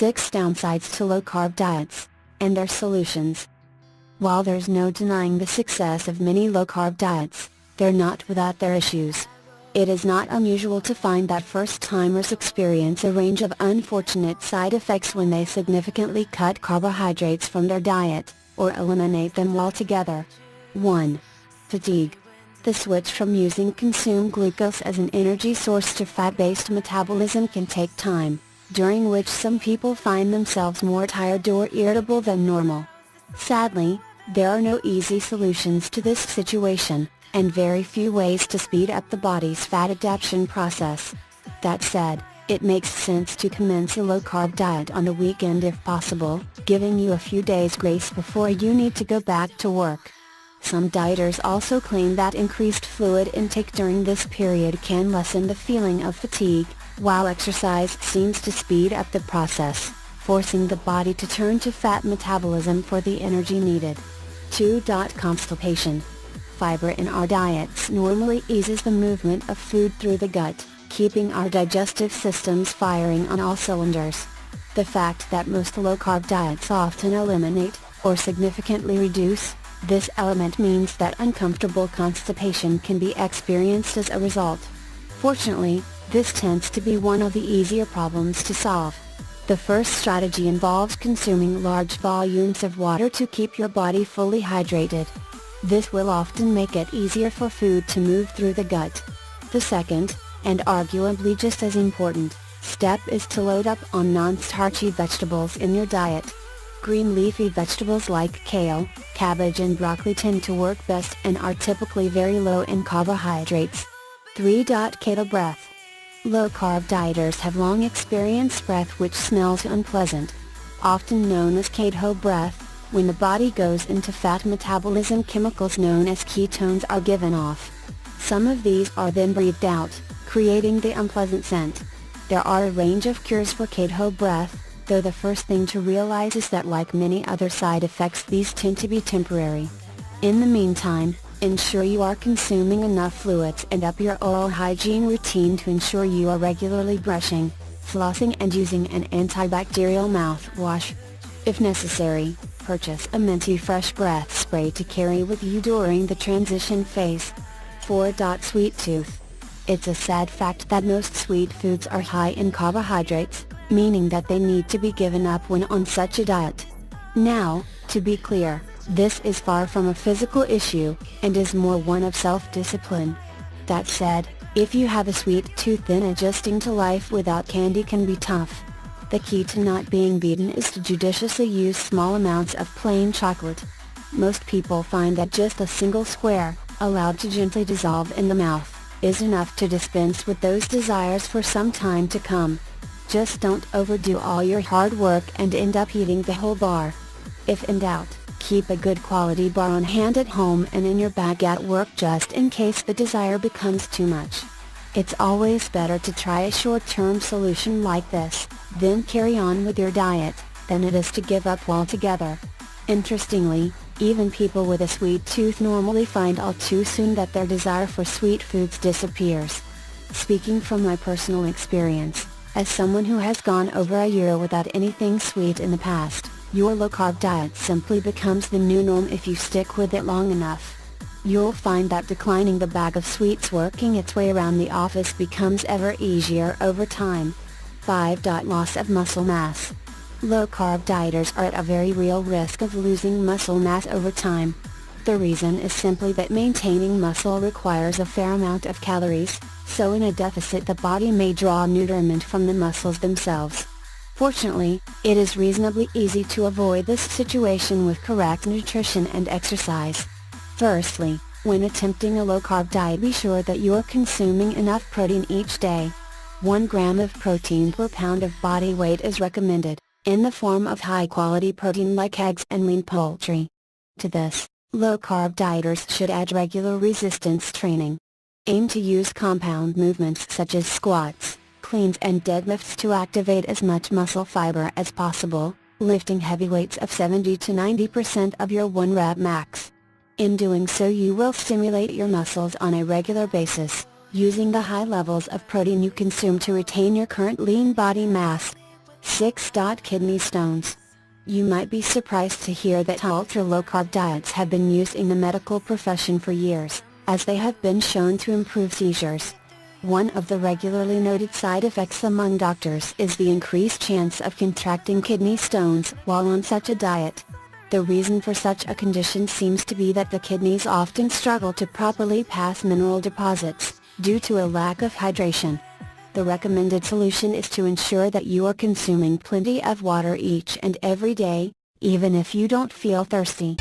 6 downsides to low-carb diets, and their solutions. While there's no denying the success of many low-carb diets, they're not without their issues. It is not unusual to find that first-timers experience a range of unfortunate side effects when they significantly cut carbohydrates from their diet, or eliminate them altogether. 1. Fatigue. The switch from using consumed glucose as an energy source to fat-based metabolism can take time, during which some people find themselves more tired or irritable than normal. Sadly, there are no easy solutions to this situation, and very few ways to speed up the body's fat-adaption process. That said, it makes sense to commence a low-carb diet on the weekend if possible, giving you a few days grace before you need to go back to work. Some dieters also claim that increased fluid intake during this period can lessen the feeling of fatigue, while exercise seems to speed up the process, forcing the body to turn to fat metabolism for the energy needed. 2. Constipation. Fiber in our diets normally eases the movement of food through the gut, keeping our digestive systems firing on all cylinders. The fact that most low-carb diets often eliminate, or significantly reduce, this element means that uncomfortable constipation can be experienced as a result. Fortunately, this tends to be one of the easier problems to solve. The first strategy involves consuming large volumes of water to keep your body fully hydrated. This will often make it easier for food to move through the gut. The second, and arguably just as important, step is to load up on non-starchy vegetables in your diet. Green leafy vegetables like kale, cabbage and broccoli tend to work best and are typically very low in carbohydrates. 3. Keto breath. Low-carb dieters have long experienced breath which smells unpleasant. Often known as keto breath, when the body goes into fat metabolism, chemicals known as ketones are given off. Some of these are then breathed out, creating the unpleasant scent. There are a range of cures for keto breath, though the first thing to realize is that like many other side effects, these tend to be temporary. In the meantime, ensure you are consuming enough fluids and up your oral hygiene routine to ensure you are regularly brushing, flossing and using an antibacterial mouthwash. If necessary, purchase a minty fresh breath spray to carry with you during the transition phase. 4. Sweet tooth. It's a sad fact that most sweet foods are high in carbohydrates, meaning that they need to be given up when on such a diet. Now, to be clear, this is far from a physical issue, and is more one of self-discipline. That said, if you have a sweet tooth, then adjusting to life without candy can be tough. The key to not being beaten is to judiciously use small amounts of plain chocolate. Most people find that just a single square, allowed to gently dissolve in the mouth, is enough to dispense with those desires for some time to come. Just don't overdo all your hard work and end up eating the whole bar. If in doubt, keep a good quality bar on hand at home and in your bag at work just in case the desire becomes too much. It's always better to try a short-term solution like this, then carry on with your diet, than it is to give up altogether. Interestingly, even people with a sweet tooth normally find all too soon that their desire for sweet foods disappears. Speaking from my personal experience, as someone who has gone over a year without anything sweet in the past, your low-carb diet simply becomes the new norm if you stick with it long enough. You'll find that declining the bag of sweets working its way around the office becomes ever easier over time. 5. Loss of muscle mass. Low-carb dieters are at a very real risk of losing muscle mass over time. The reason is simply that maintaining muscle requires a fair amount of calories, so in a deficit the body may draw nutriment from the muscles themselves. Fortunately, it is reasonably easy to avoid this situation with correct nutrition and exercise. Firstly, when attempting a low-carb diet, be sure that you are consuming enough protein each day. 1 gram of protein per pound of body weight is recommended, in the form of high-quality protein like eggs and lean poultry. To this, low-carb dieters should add regular resistance training. Aim to use compound movements such as squats, cleans and deadlifts to activate as much muscle fiber as possible, lifting heavy weights of 70 to 90% of your 1 rep max. In doing so, you will stimulate your muscles on a regular basis, using the high levels of protein you consume to retain your current lean body mass. 6. Kidney stones. You might be surprised to hear that ultra-low-carb diets have been used in the medical profession for years, as they have been shown to improve seizures. One of the regularly noted side effects among doctors is the increased chance of contracting kidney stones while on such a diet. The reason for such a condition seems to be that the kidneys often struggle to properly pass mineral deposits, due to a lack of hydration. The recommended solution is to ensure that you are consuming plenty of water each and every day, even if you don't feel thirsty.